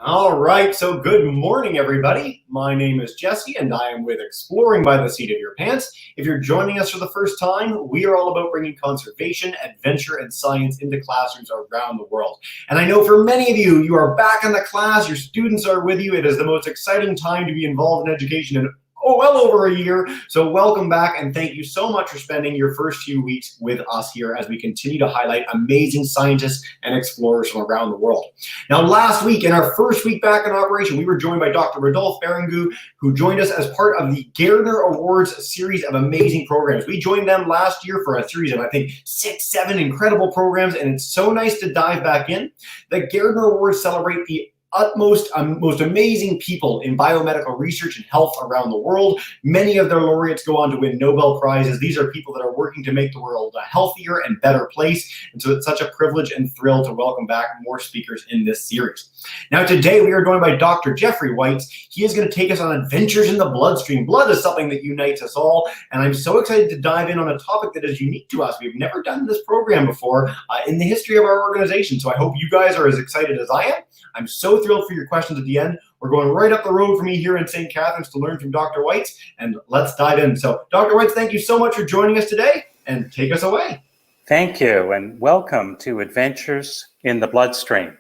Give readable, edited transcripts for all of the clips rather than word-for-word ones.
All right, so good morning, everybody. My name is Jesse, and I am with Exploring by the Seat of Your Pants. If you're joining us for the first time, we are all about bringing conservation, adventure, and science into classrooms around the world. And I know for many of you, you are back in the class, your students are with you. It is the most exciting time to be involved in education in well over a year. So welcome back, and thank you so much for spending your first few weeks with us here as we continue to highlight amazing scientists and explorers from around the world. Now, last week, in our first week back in operation, we were joined by Dr. Rodolphe Berengu, who joined us as part of the Gairdner Awards series of amazing programs. We joined them last year for a series of, I think, 6, 7 incredible programs, and it's so nice to dive back in. The Gairdner Awards celebrate the most amazing people in biomedical research and health around the world. Many of their laureates go on to win Nobel Prizes. These are people that are working to make the world a healthier and better place. And so it's such a privilege and thrill to welcome back more speakers in this series. Now today we are joined by Dr. Jeffrey Weitz. He is going to take us on adventures in the bloodstream. Blood is something that unites us all, and I'm so excited to dive in on a topic that is unique to us. We've never done this program before in the history of our organization, so I hope you guys are as excited as I am. I'm so thrilled for your questions at the end. We're going right up the road for me here in St. Catharines to learn from Dr. Weitz, and let's dive in. So, Dr. Weitz, thank you so much for joining us today, and take us away. Thank you, and welcome to Adventures in the Bloodstream.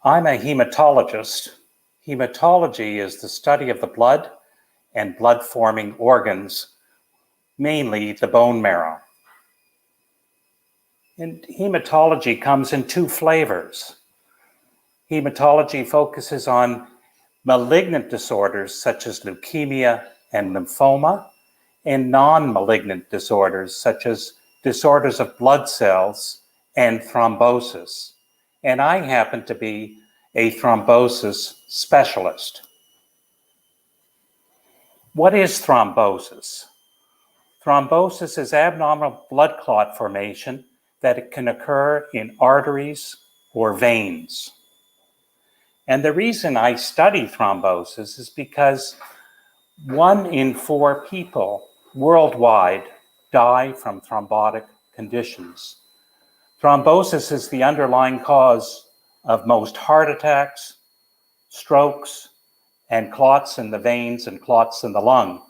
I'm a hematologist. Hematology is the study of the blood and blood-forming organs, mainly the bone marrow. And hematology comes in 2 flavors. Hematology focuses on malignant disorders such as leukemia and lymphoma, and non-malignant disorders such as disorders of blood cells and thrombosis. And I happen to be a thrombosis specialist. What is thrombosis? Thrombosis is abnormal blood clot formation that it can occur in arteries or veins. And the reason I study thrombosis is because 1 in 4 people worldwide die from thrombotic conditions. Thrombosis is the underlying cause of most heart attacks, strokes, and clots in the veins and clots in the lung.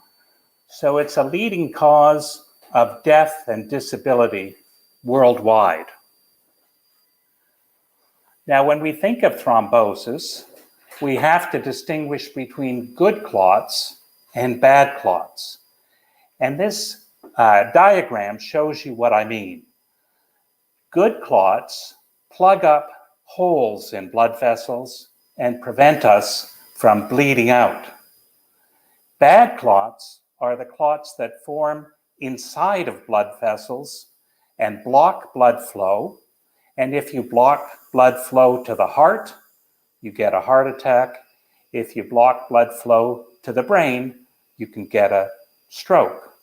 So it's a leading cause of death and disability worldwide. Now, when we think of thrombosis, we have to distinguish between good clots and bad clots. And this diagram shows you what I mean. Good clots plug up holes in blood vessels and prevent us from bleeding out. Bad clots are the clots that form inside of blood vessels and block blood flow. And if you block blood flow to the heart, you get a heart attack. If you block blood flow to the brain, you can get a stroke.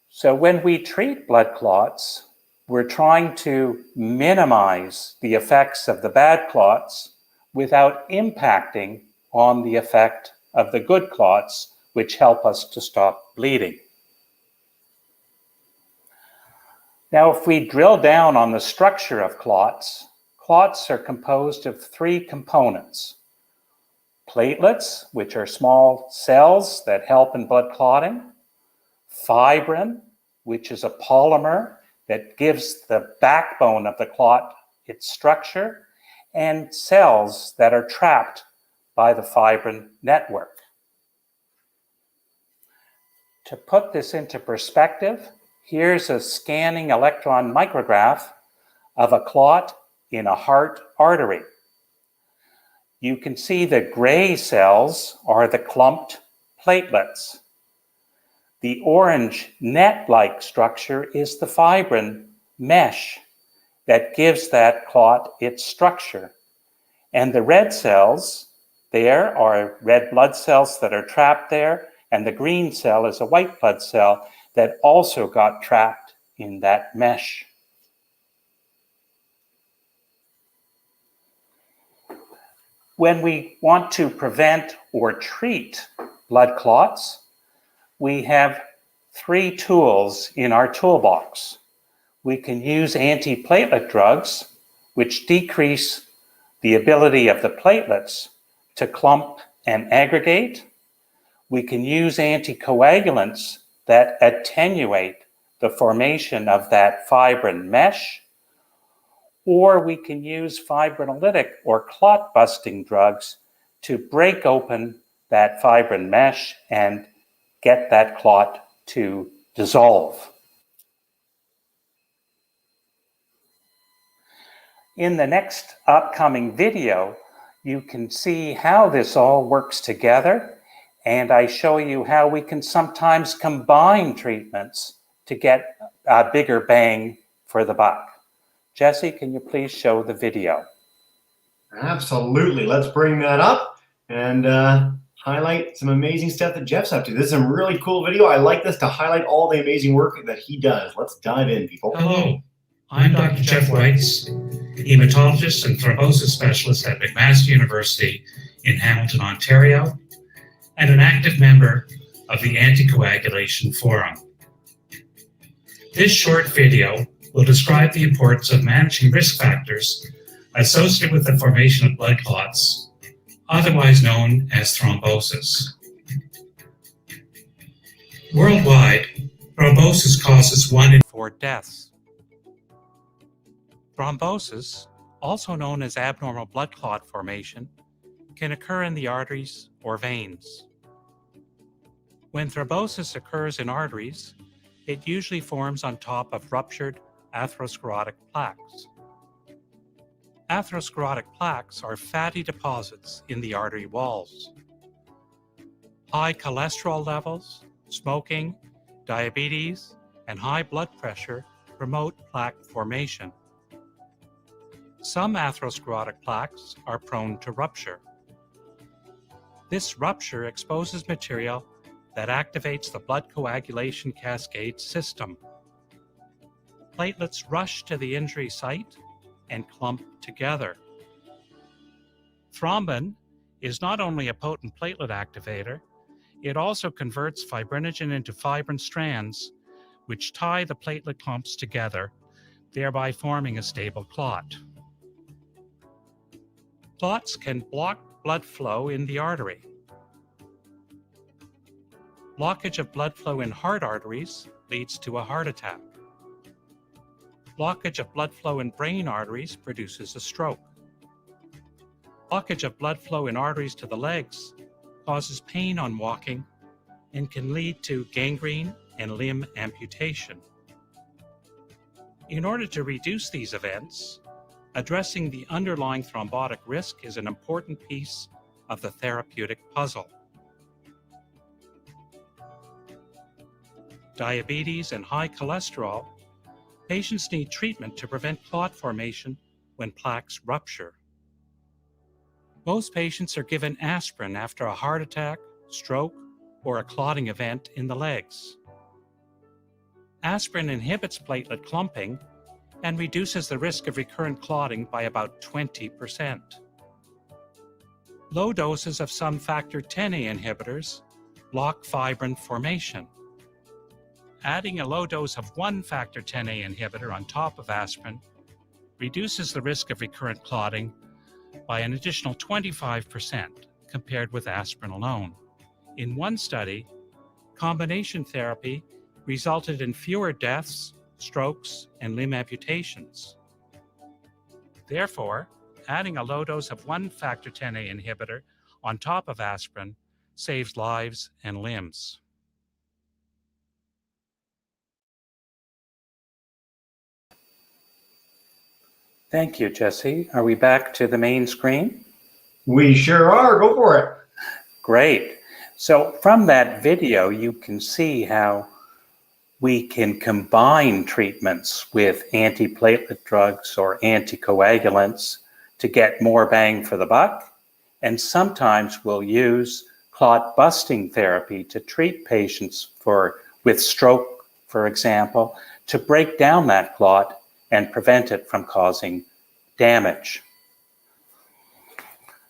So when we treat blood clots, we're trying to minimize the effects of the bad clots without impacting on the effect of the good clots, which help us to stop bleeding. Now, if we drill down on the structure of clots, clots are composed of 3 components. Platelets, which are small cells that help in blood clotting. Fibrin, which is a polymer that gives the backbone of the clot its structure. And cells that are trapped by the fibrin network. To put this into perspective, here's a scanning electron micrograph of a clot in a heart artery. You can see the gray cells are the clumped platelets. The orange net-like structure is the fibrin mesh that gives that clot its structure. And the red cells there are red blood cells that are trapped there, and the green cell is a white blood cell that also got trapped in that mesh. When we want to prevent or treat blood clots, we have 3 tools in our toolbox. We can use antiplatelet drugs, which decrease the ability of the platelets to clump and aggregate. We can use anticoagulants that attenuate the formation of that fibrin mesh, or we can use fibrinolytic or clot-busting drugs to break open that fibrin mesh and get that clot to dissolve. In the next upcoming video, you can see how this all works together, and I show you how we can sometimes combine treatments to get a bigger bang for the buck. Jesse, can you please show the video? Absolutely. Let's bring that up and highlight some amazing stuff that Jeff's up to. This is a really cool video. I like this to highlight all the amazing work that he does. Let's dive in, people. Hello, I'm Dr. Jeff Weitz, hematologist and thrombosis specialist at McMaster University in Hamilton, Ontario, and an active member of the Anticoagulation Forum. This short video will describe the importance of managing risk factors associated with the formation of blood clots, otherwise known as thrombosis. Worldwide, thrombosis causes 1 in 4 deaths. Thrombosis, also known as abnormal blood clot formation, can occur in the arteries or veins. When thrombosis occurs in arteries, it usually forms on top of ruptured atherosclerotic plaques. Atherosclerotic plaques are fatty deposits in the artery walls. High cholesterol levels, smoking, diabetes, and high blood pressure promote plaque formation. Some atherosclerotic plaques are prone to rupture. This rupture exposes material that activates the blood coagulation cascade system. Platelets rush to the injury site and clump together. Thrombin is not only a potent platelet activator, it also converts fibrinogen into fibrin strands, which tie the platelet clumps together, thereby forming a stable clot. Clots can block blood flow in the artery. Blockage of blood flow in heart arteries leads to a heart attack. Blockage of blood flow in brain arteries produces a stroke. Blockage of blood flow in arteries to the legs causes pain on walking and can lead to gangrene and limb amputation. In order to reduce these events, addressing the underlying thrombotic risk is an important piece of the therapeutic puzzle. Diabetes and high cholesterol, patients need treatment to prevent clot formation when plaques rupture. Most patients are given aspirin after a heart attack, stroke, or a clotting event in the legs. Aspirin inhibits platelet clumping and reduces the risk of recurrent clotting by about 20%. Low doses of some factor Xa inhibitors block fibrin formation. Adding a low dose of 1 factor Xa inhibitor on top of aspirin reduces the risk of recurrent clotting by an additional 25% compared with aspirin alone. In one study, combination therapy resulted in fewer deaths, strokes, and limb amputations. Therefore, adding a low dose of 1 factor Xa inhibitor on top of aspirin saves lives and limbs. Thank you, Jesse. Are we back to the main screen? We sure are. Go for it. Great. So from that video, you can see how we can combine treatments with antiplatelet drugs or anticoagulants to get more bang for the buck. And sometimes we'll use clot-busting therapy to treat patients with stroke, for example, to break down that clot and prevent it from causing damage.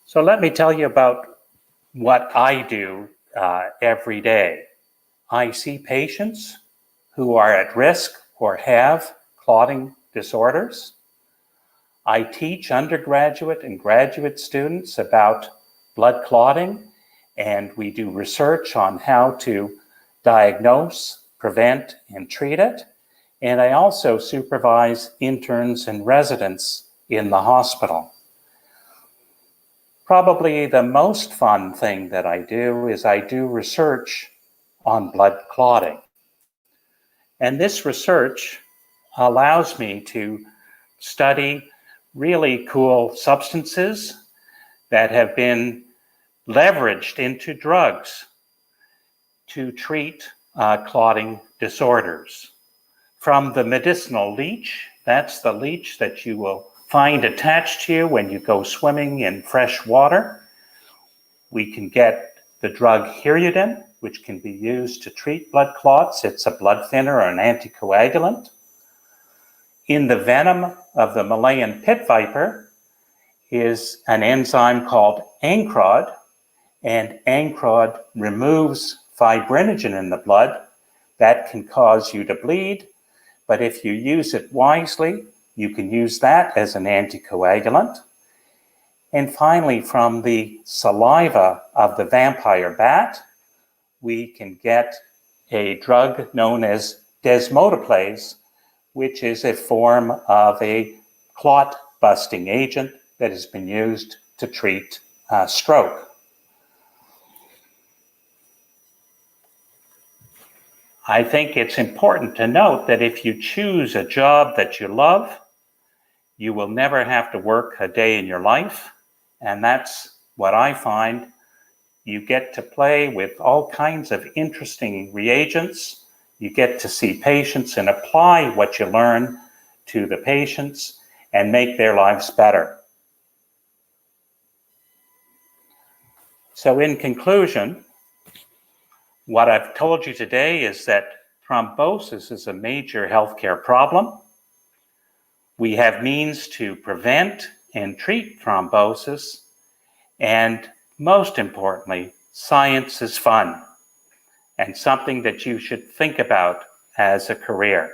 So let me tell you about what I do every day. I see patients who are at risk or have clotting disorders. I teach undergraduate and graduate students about blood clotting, and we do research on how to diagnose, prevent, and treat it. And I also supervise interns and residents in the hospital. Probably the most fun thing that I do is I do research on blood clotting. And this research allows me to study really cool substances that have been leveraged into drugs to treat clotting disorders. From the medicinal leech, that's the leech that you will find attached to you when you go swimming in fresh water. We can get the drug Hirudin, which can be used to treat blood clots. It's a blood thinner or an anticoagulant. In the venom of the Malayan pit viper is an enzyme called ancrod, and ancrod removes fibrinogen in the blood that can cause you to bleed. But if you use it wisely, you can use that as an anticoagulant. And finally, from the saliva of the vampire bat, we can get a drug known as desmoteplase, which is a form of a clot-busting agent that has been used to treat stroke. I think it's important to note that if you choose a job that you love, you will never have to work a day in your life. And that's what I find. You get to play with all kinds of interesting reagents. You get to see patients and apply what you learn to the patients and make their lives better. So in conclusion, what I've told you today is that thrombosis is a major healthcare problem. We have means to prevent and treat thrombosis, and most importantly, science is fun and something that you should think about as a career.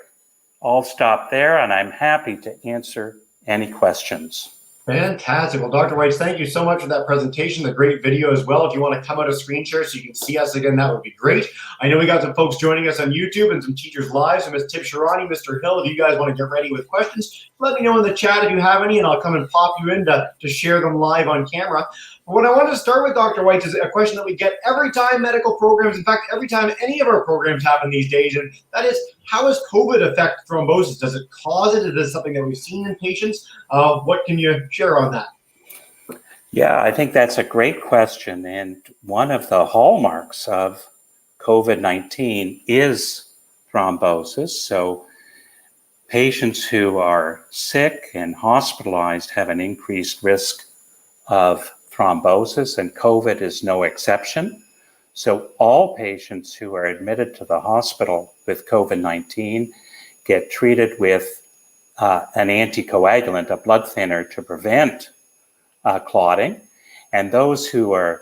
I'll stop there, and I'm happy to answer any questions. Fantastic. Well, Dr. Weitz, thank you so much for that presentation, the great video as well. If you want to come out of screen share so you can see us again, that would be great. I know we got some folks joining us on YouTube and some teachers live. So Ms. Tip Shirani, Mr. Hill, if you guys want to get ready with questions, let me know in the chat if you have any, and I'll come and pop you in to share them live on camera. But what I wanted to start with, Dr. Weitz, is a question that we get every time medical programs, in fact, every time any of our programs happen these days, and that is, how does COVID affect thrombosis? Does it cause it? Is this something that we've seen in patients? What can you share on that? Yeah, I think that's a great question. And one of the hallmarks of COVID-19 is thrombosis. So patients who are sick and hospitalized have an increased risk of thrombosis, and COVID is no exception. So all patients who are admitted to the hospital with COVID-19 get treated with an anticoagulant, a blood thinner, to prevent clotting. And those who are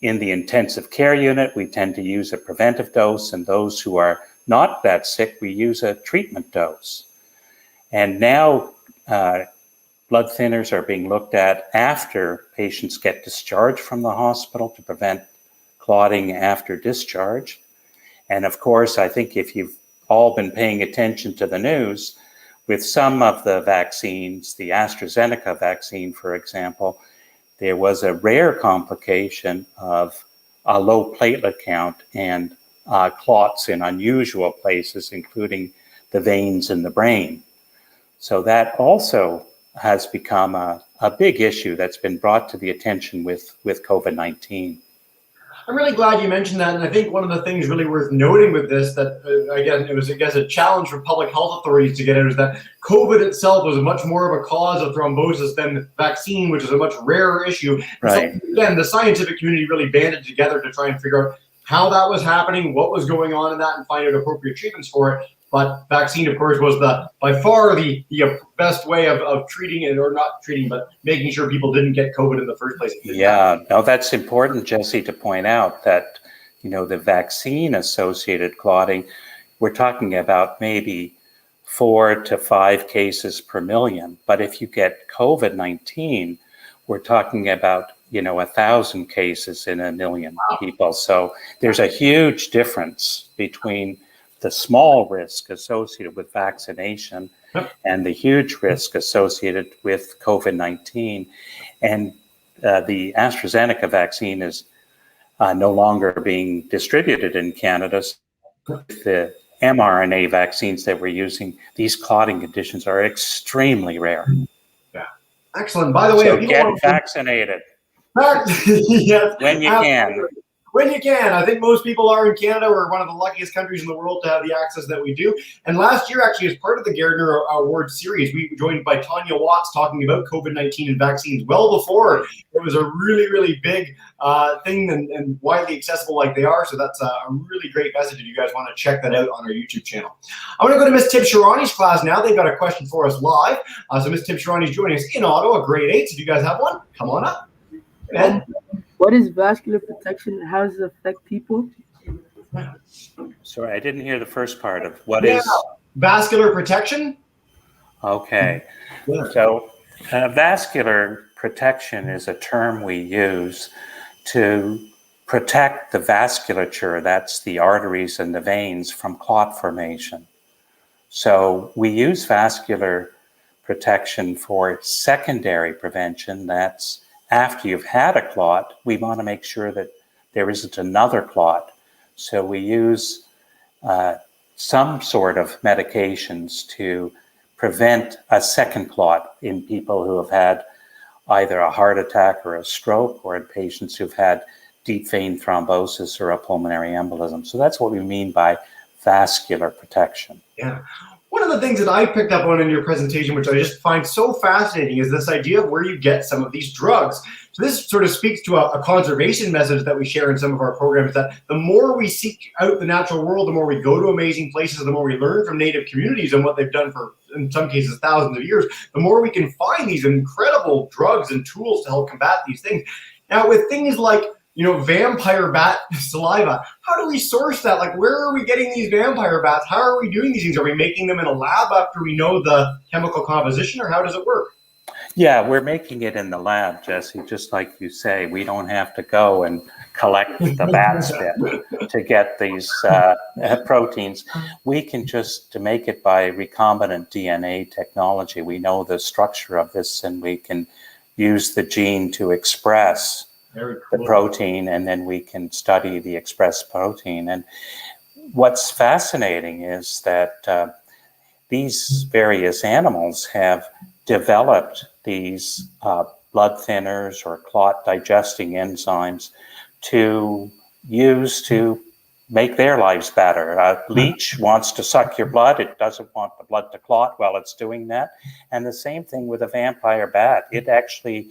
in the intensive care unit, we tend to use a preventive dose, and those who are not that sick, we use a treatment dose. And now blood thinners are being looked at after patients get discharged from the hospital to prevent clotting after discharge. And of course, I think if you've all been paying attention to the news, with some of the vaccines, the AstraZeneca vaccine, for example, there was a rare complication of a low platelet count and clots in unusual places, including the veins in the brain. So that also has become a big issue that's been brought to the attention with COVID-19. I'm really glad you mentioned that, and I think one of the things really worth noting with this, that again, it was, I guess, a challenge for public health authorities to get out, is that COVID itself was much more of a cause of thrombosis than the vaccine, which is a much rarer issue. Right. So, again, the scientific community really banded together to try and figure out how that was happening, what was going on in that, and find out appropriate treatments for it. But vaccine, of course, was by far the best way of treating it, or not treating, but making sure people didn't get COVID in the first place. Yeah, no, that's important, Jesse, to point out that, the vaccine-associated clotting, we're talking about maybe 4 to 5 cases per million. But if you get COVID-19, we're talking about, 1,000 cases in a million people. So there's a huge difference between the small risk associated with vaccination and the huge risk associated with COVID-19. And the AstraZeneca vaccine is no longer being distributed in Canada. So the mRNA vaccines that we're using, these clotting conditions are extremely rare. Yeah. Excellent. By the way, so get vaccinated. Yes, when you can. When you can. I think most people are in Canada. We're one of the luckiest countries in the world to have the access that we do. And last year, actually, as part of the Gairdner Award series, we were joined by Tanya Watts talking about COVID-19 and vaccines well before it was a really, really big thing and widely accessible like they are. So that's a really great message if you guys want to check that out on our YouTube channel. I'm going to go to Miss Tib Shirani's class now. They've got a question for us live. So Miss Tib Shirani is joining us in Ottawa, grade 8. So if you guys have one, come on up. And what is vascular protection? How does it affect people? Sorry, I didn't hear the first part of what is vascular protection. Okay, so vascular protection is a term we use to protect the vasculature, that's the arteries and the veins, from clot formation. So we use vascular protection for secondary prevention. That's after you've had a clot, we want to make sure that there isn't another clot. So we use some sort of medications to prevent a second clot in people who have had either a heart attack or a stroke, or in patients who've had deep vein thrombosis or a pulmonary embolism. So that's what we mean by vascular protection. Yeah. One of the things that I picked up on in your presentation, which I just find so fascinating, is this idea of where you get some of these drugs. So this sort of speaks to a conservation message that we share in some of our programs, that the more we seek out the natural world, the more we go to amazing places, the more we learn from native communities and what they've done for, in some cases, thousands of years, the more we can find these incredible drugs and tools to help combat these things. Now, with things like vampire bat saliva, how do we source that? Like, where are we getting these vampire bats? How are we doing these things? Are we making them in a lab after we know the chemical composition, or how does it work? Yeah, we're making it in the lab, Jesse, just like you say. We don't have to go and collect the bat spit to get these proteins. We can just make it by recombinant DNA technology. We know the structure of this, and we can use the gene to express the protein, and then we can study the expressed protein. And what's fascinating is that these various animals have developed these blood thinners or clot digesting enzymes to use to make their lives better. A leech wants to suck your blood. It doesn't want the blood to clot while it's doing that. And the same thing with a vampire bat. It actually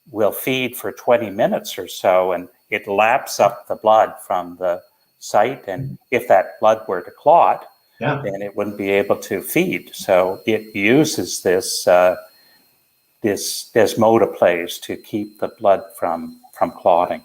will feed for 20 minutes or so, and it laps up the blood from the site. And if that blood were to clot, then it wouldn't be able to feed. So it uses this desmoteplase to keep the blood from clotting.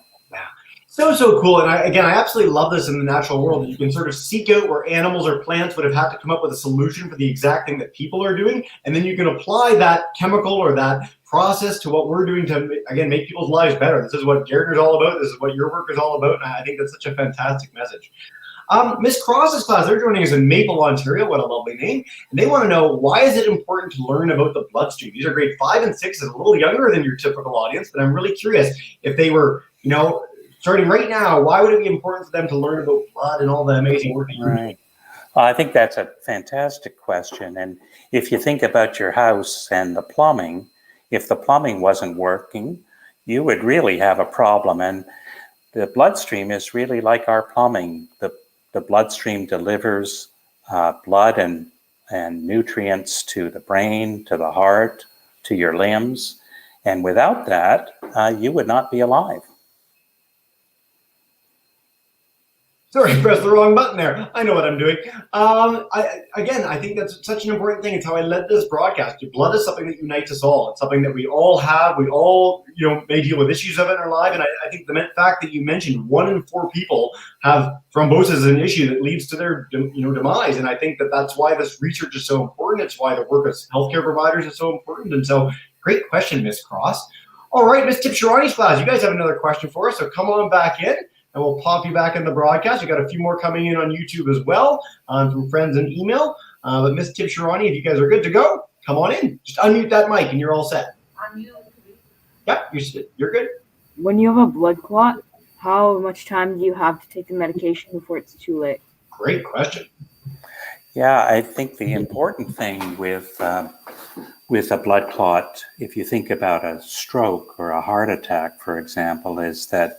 So cool. And I absolutely love this in the natural world, that you can sort of seek out where animals or plants would have had to come up with a solution for the exact thing that people are doing. And then you can apply that chemical or that process to what we're doing to, again, make people's lives better. This is what Gairdner's all about. This is what your work is all about. And I think that's such a fantastic message. Miss Cross's class, they're joining us in Maple, Ontario. What a lovely name. And they want to know, why is it important to learn about the bloodstream? These are grade 5 and 6, a little younger than your typical audience, but I'm really curious if they were, starting right now, why would it be important for them to learn about blood and all the amazing work that you're doing? Well, I think that's a fantastic question. And if you think about your house and the plumbing, if the plumbing wasn't working, you would really have a problem. And the bloodstream is really like our plumbing. The bloodstream delivers blood and nutrients to the brain, to the heart, to your limbs. And without that, you would not be alive. Sorry, I pressed the wrong button there. I know what I'm doing. I think that's such an important thing. It's how I led this broadcast. Blood is something that unites us all. It's something that we all have. We all, may deal with issues of it in our life. And I think the fact that you mentioned 1 in 4 people have thrombosis as an issue that leads to their, demise. And I think that that's why this research is so important. It's why the work of healthcare providers is so important. And so, great question, Miss Cross. All right, Miss Tipshirani's class, you guys have another question for us. So come on back in. And we'll pop you back in the broadcast. We've got a few more coming in on YouTube as well from friends and email. But Ms. Tipshirani, if you guys are good to go, come on in. Just unmute that mic and you're all set. Unmute. Yep, you're good. When you have a blood clot, how much time do you have to take the medication before it's too late? Great question. Yeah, I think the important thing with a blood clot, if you think about a stroke or a heart attack, for example, is that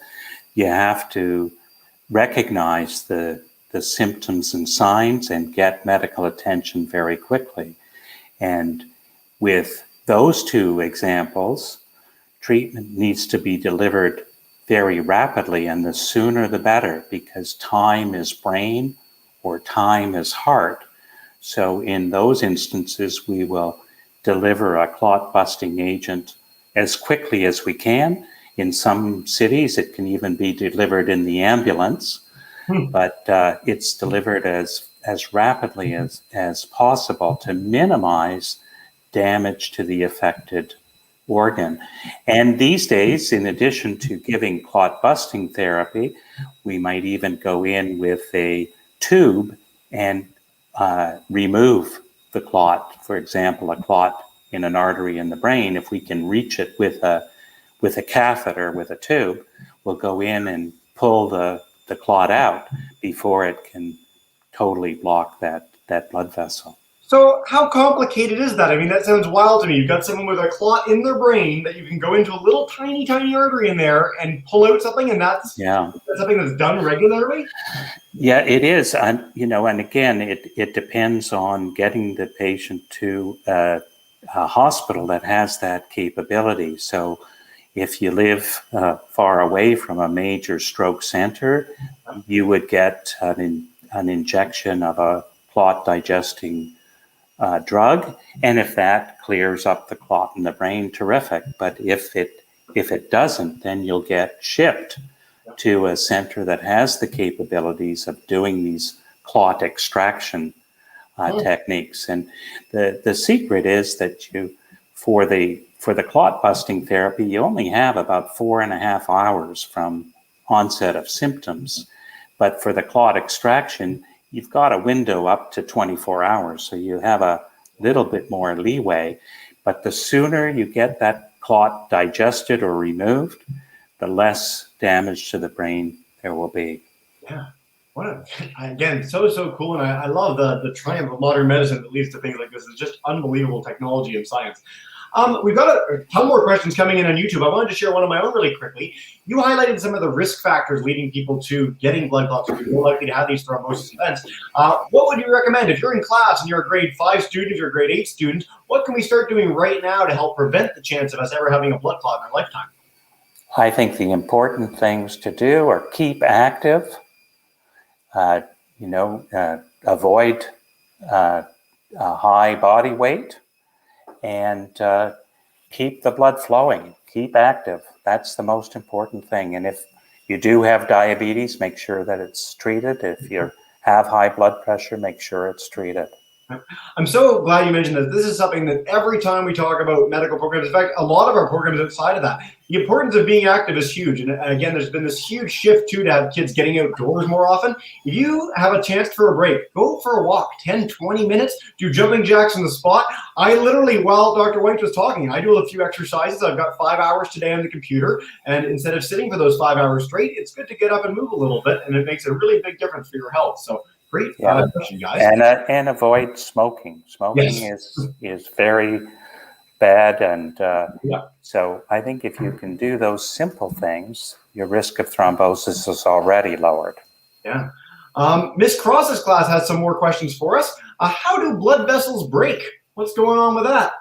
you have to recognize the symptoms and signs and get medical attention very quickly. And with those 2 examples, treatment needs to be delivered very rapidly, and the sooner the better, because time is brain or time is heart. So in those instances, we will deliver a clot-busting agent as quickly as we can. In some cities, it can even be delivered in the ambulance, but it's delivered as rapidly as possible to minimize damage to the affected organ. And these days, in addition to giving clot-busting therapy, we might even go in with a tube and remove the clot. For example, a clot in an artery in the brain, if we can reach it with a catheter, with a tube, we'll go in and pull the clot out before it can totally block that blood vessel. So how complicated is that? I mean, that sounds wild to me. You've got someone with a clot in their brain that you can go into a little tiny artery in there and pull out something, and that's something that's done regularly? Yeah, it is. And again, it depends on getting the patient to a hospital that has that capability. So if you live far away from a major stroke center, you would get an injection of a clot-digesting drug, and if that clears up the clot in the brain, terrific. But if it doesn't, then you'll get shipped to a center that has the capabilities of doing these clot extraction techniques. And the secret is that for the clot busting therapy, you only have about 4.5 hours from onset of symptoms. But for the clot extraction, you've got a window up to 24 hours. So you have a little bit more leeway. But the sooner you get that clot digested or removed, the less damage to the brain there will be. Yeah. Again, so cool. And I love the triumph of modern medicine that leads to things like this. It's just unbelievable technology and science. We've got a ton more questions coming in on YouTube. I wanted to share one of my own really quickly. You highlighted some of the risk factors leading people to getting blood clots, or be more likely to have these thrombosis events. What would you recommend if you're in class and you're a grade 5 student or grade 8 student? What can we start doing right now to help prevent the chance of us ever having a blood clot in our lifetime? I think the important things to do are keep active, avoid a high body weight, and keep the blood flowing, keep active. That's the most important thing. And if you do have diabetes, make sure that it's treated. If you have high blood pressure, make sure it's treated. I'm so glad you mentioned that. This is something that every time we talk about medical programs, in fact, a lot of our programs outside of that, the importance of being active is huge. And again, there's been this huge shift too to have kids getting outdoors more often. If you have a chance for a break, go for a walk, 10, 20 minutes, do jumping jacks on the spot. I literally, while Dr. Weitz was talking, I do a few exercises. I've got 5 hours today on the computer. And instead of sitting for those 5 hours straight, it's good to get up and move a little bit. And it makes a really big difference for your health. So great question, guys. And avoid smoking. Smoking is very bad, and so I think if you can do those simple things, your risk of thrombosis is already lowered. Yeah. Miss Cross's class has some more questions for us. How do blood vessels break? What's going on with that?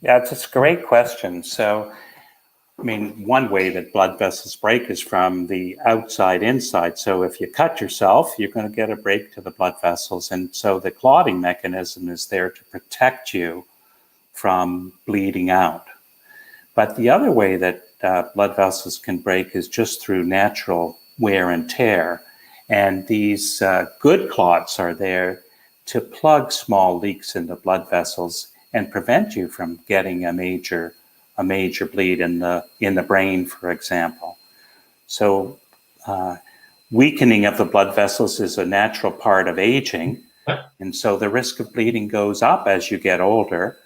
Yeah, it's a great question. So I mean, one way that blood vessels break is from the outside inside. So if you cut yourself, you're going to get a break to the blood vessels. And so the clotting mechanism is there to protect you from bleeding out. But the other way that blood vessels can break is just through natural wear and tear. And these good clots are there to plug small leaks in the blood vessels and prevent you from getting a major bleed in the brain, for example. So weakening of the blood vessels is a natural part of aging. And so the risk of bleeding goes up as you get older.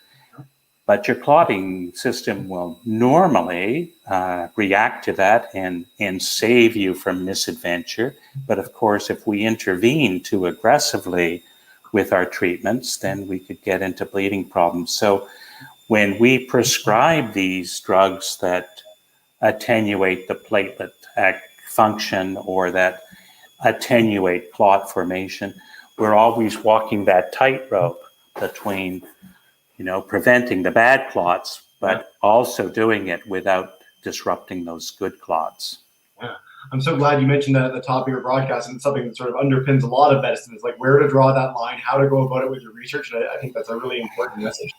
But your clotting system will normally react to that and save you from misadventure. But of course, if we intervene too aggressively with our treatments, then we could get into bleeding problems. So when we prescribe these drugs that attenuate the platelet function or that attenuate clot formation, we're always walking that tightrope between, preventing the bad clots, but also doing it without disrupting those good clots. Yeah. I'm so glad you mentioned that at the top of your broadcast, and it's something that sort of underpins a lot of medicine. Is like where to draw that line, how to go about it with your research. And I think that's a really important message.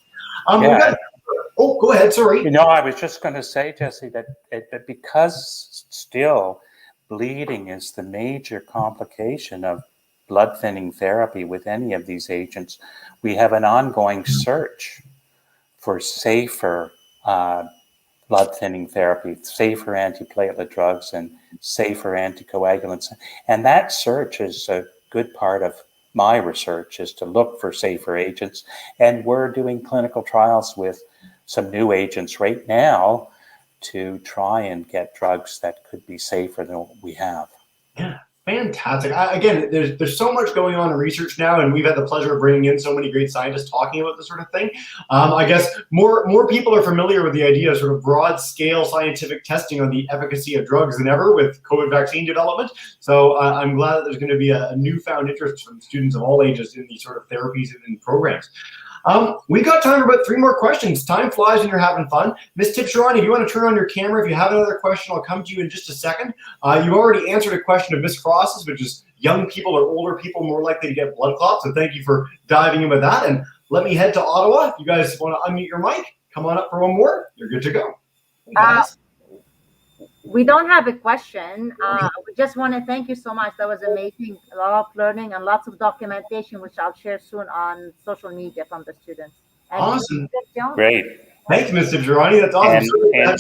Go ahead. Sorry. I was just going to say, Jesse, that because still bleeding is the major complication of blood thinning therapy with any of these agents, we have an ongoing search for safer blood thinning therapy, safer antiplatelet drugs, and safer anticoagulants. And that search is a good part of my research, is to look for safer agents. And we're doing clinical trials with some new agents right now to try and get drugs that could be safer than what we have. Yeah, fantastic. Again, there's so much going on in research now, and we've had the pleasure of bringing in so many great scientists talking about this sort of thing. I guess more people are familiar with the idea of sort of broad-scale scientific testing on the efficacy of drugs than ever with COVID vaccine development. So I'm glad that there's going to be a newfound interest from students of all ages in these sort of therapies and programs. We've got time for about 3 more questions. Time flies when you're having fun. Ms. Tipsharani, if you want to turn on your camera, if you have another question, I'll come to you in just a second. You've already answered a question of Ms. Cross's, which is young people or older people more likely to get blood clots. So thank you for diving in with that. And let me head to Ottawa. If you guys want to unmute your mic, come on up for one more. You're good to go. We don't have a question. We just want to thank you so much. That was amazing. A lot of learning and lots of documentation, which I'll share soon on social media from the students. And awesome. Great. Thanks, Ms. Tipsharani. That's awesome.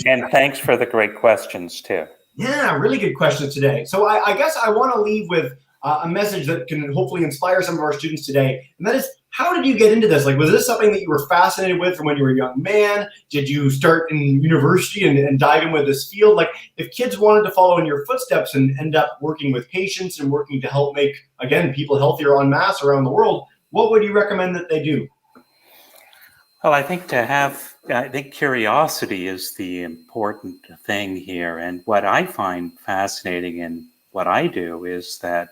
And thanks for the great questions, too. Yeah, really good questions today. So I guess I want to leave with a message that can hopefully inspire some of our students today. And that is, how did you get into this? Like, was this something that you were fascinated with from when you were a young man? Did you start in university and dive in with this field? Like, if kids wanted to follow in your footsteps and end up working with patients and working to help make, again, people healthier en masse around the world, what would you recommend that they do? Well, I think curiosity is the important thing here. And what I find fascinating in what I do is that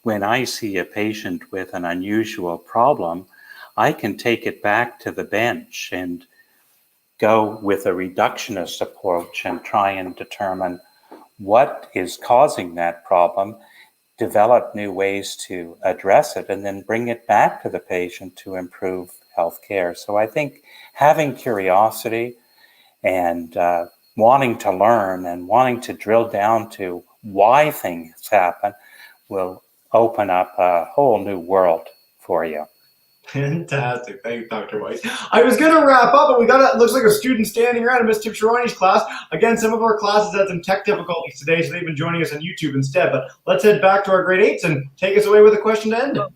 when I see a patient with an unusual problem, I can take it back to the bench and go with a reductionist approach and try and determine what is causing that problem, develop new ways to address it, and then bring it back to the patient to improve healthcare. So I think having curiosity and wanting to learn and wanting to drill down to why things happen will open up a whole new world for you. Fantastic. Thanks, Dr. Weitz. I was going to wrap up, but we got looks like a student standing around in Ms. Tipsharani's class. Again, some of our classes had some tech difficulties today, so they've been joining us on YouTube instead. But let's head back to our grade 8s and take us away with a question to end it.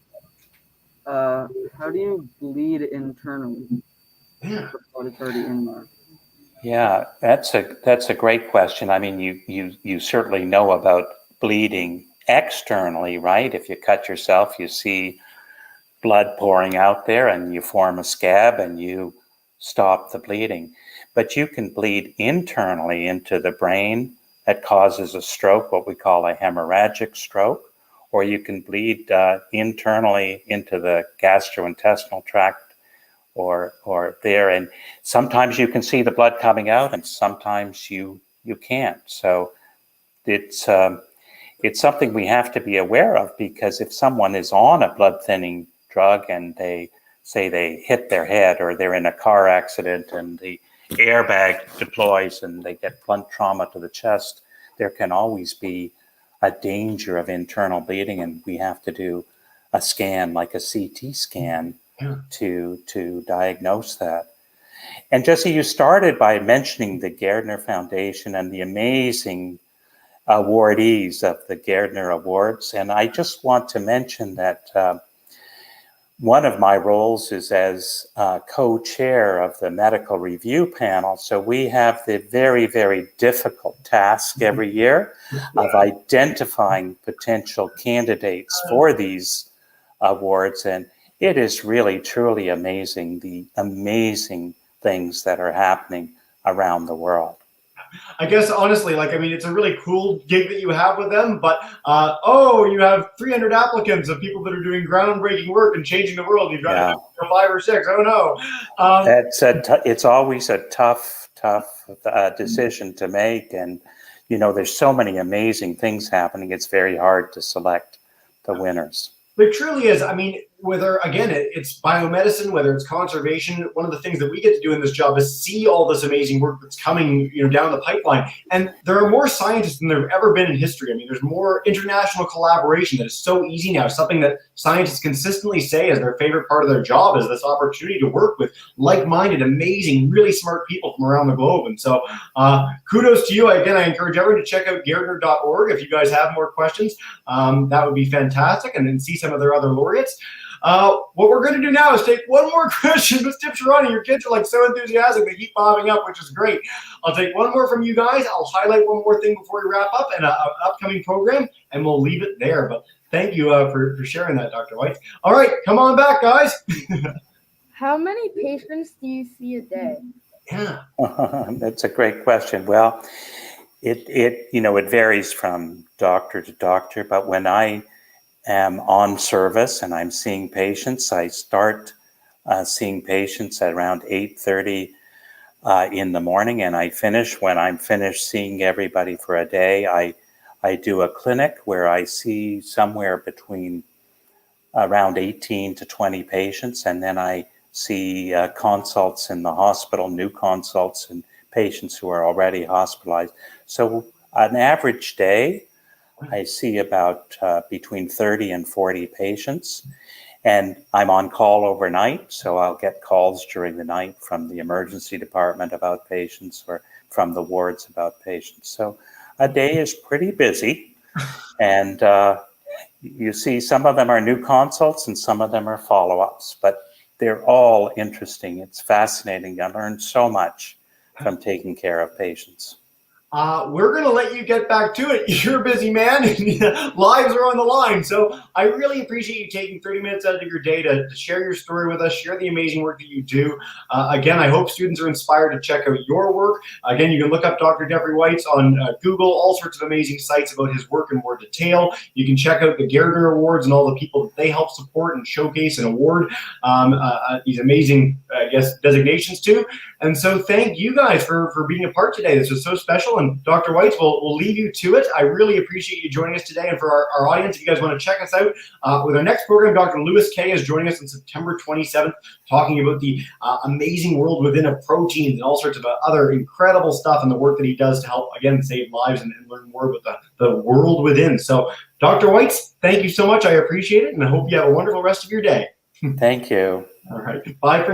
How do you bleed internally? Yeah. It's already in there. Yeah, that's a great question. I mean, you certainly know about bleeding externally, right? If you cut yourself, you see blood pouring out there and you form a scab and you stop the bleeding. But you can bleed internally into the brain that causes a stroke, what we call a hemorrhagic stroke, or you can bleed internally into the gastrointestinal tract or there. And sometimes you can see the blood coming out, and sometimes you can't. So it's something we have to be aware of, because if someone is on a blood thinning drug and they say they hit their head, or they're in a car accident and the airbag deploys and they get blunt trauma to the chest, there can always be a danger of internal bleeding, and we have to do a scan, like a CT scan, to diagnose that. And Jesse, you started by mentioning the Gairdner Foundation and the amazing awardees of the Gairdner Awards. And I just want to mention that one of my roles is as co-chair of the medical review panel. So we have the very, very difficult task every year of identifying potential candidates for these awards. And it is really, truly amazing, the amazing things that are happening around the world. I guess, honestly, like, I mean, it's a really cool gig that you have with them, but, you have 300 applicants of people that are doing groundbreaking work and changing the world. You've got 5 or 6. Oh, no. It's always a tough decision to make. And, you know, there's so many amazing things happening. It's very hard to select the winners. It truly is. I mean, whether, again, it's biomedicine, whether it's conservation, one of the things that we get to do in this job is see all this amazing work that's coming, down the pipeline. And there are more scientists than there have ever been in history. I mean, there's more international collaboration that is so easy now. Something that scientists consistently say is their favorite part of their job is this opportunity to work with like-minded, amazing, really smart people from around the globe. And so kudos to you. Again, I encourage everyone to check out Gairdner.org if you guys have more questions. That would be fantastic. And then see some of their other laureates. What we're going to do now is take one more question. Miss Tips are running. Your kids are like so enthusiastic. They keep popping up, which is great. I'll take one more from you guys. I'll highlight one more thing before we wrap up and an upcoming program, and we'll leave it there. But thank you for sharing that, Dr. Weitz. All right, come on back, guys. How many patients do you see a day? Yeah. That's a great question. Well, it varies from doctor to doctor, but when I am on service and I'm seeing patients, I start seeing patients at around 8:30 in the morning, and I finish when I'm finished seeing everybody for a day. I do a clinic where I see somewhere between around 18 to 20 patients, and then I see consults in the hospital, new consults, and patients who are already hospitalized. So an average day, I see about between 30 and 40 patients, and I'm on call overnight, so I'll get calls during the night from the emergency department about patients or from the wards about patients. So a day is pretty busy, and you see some of them are new consults and some of them are follow-ups, but they're all interesting. It's fascinating. I learned so much from taking care of patients. We're going to let you get back to it. You're a busy man and lives are on the line. So I really appreciate you taking 30 minutes out of your day to share your story with us, share the amazing work that you do. Again, I hope students are inspired to check out your work. Again, you can look up Dr. Jeffrey Weitz on Google, all sorts of amazing sites about his work in more detail. You can check out the Gairdner Awards and all the people that they help support and showcase and award these amazing, designations to. And so thank you guys for being a part today. This was so special. And Dr. Weitz, we'll leave you to it. I really appreciate you joining us today. And for our audience, if you guys want to check us out with our next program, Dr. Lewis Kay is joining us on September 27th, talking about the amazing world within of proteins and all sorts of other incredible stuff and the work that he does to help, again, save lives and learn more about the world within. So Dr. Weitz, thank you so much. I appreciate it. And I hope you have a wonderful rest of your day. Thank you. All right. Bye for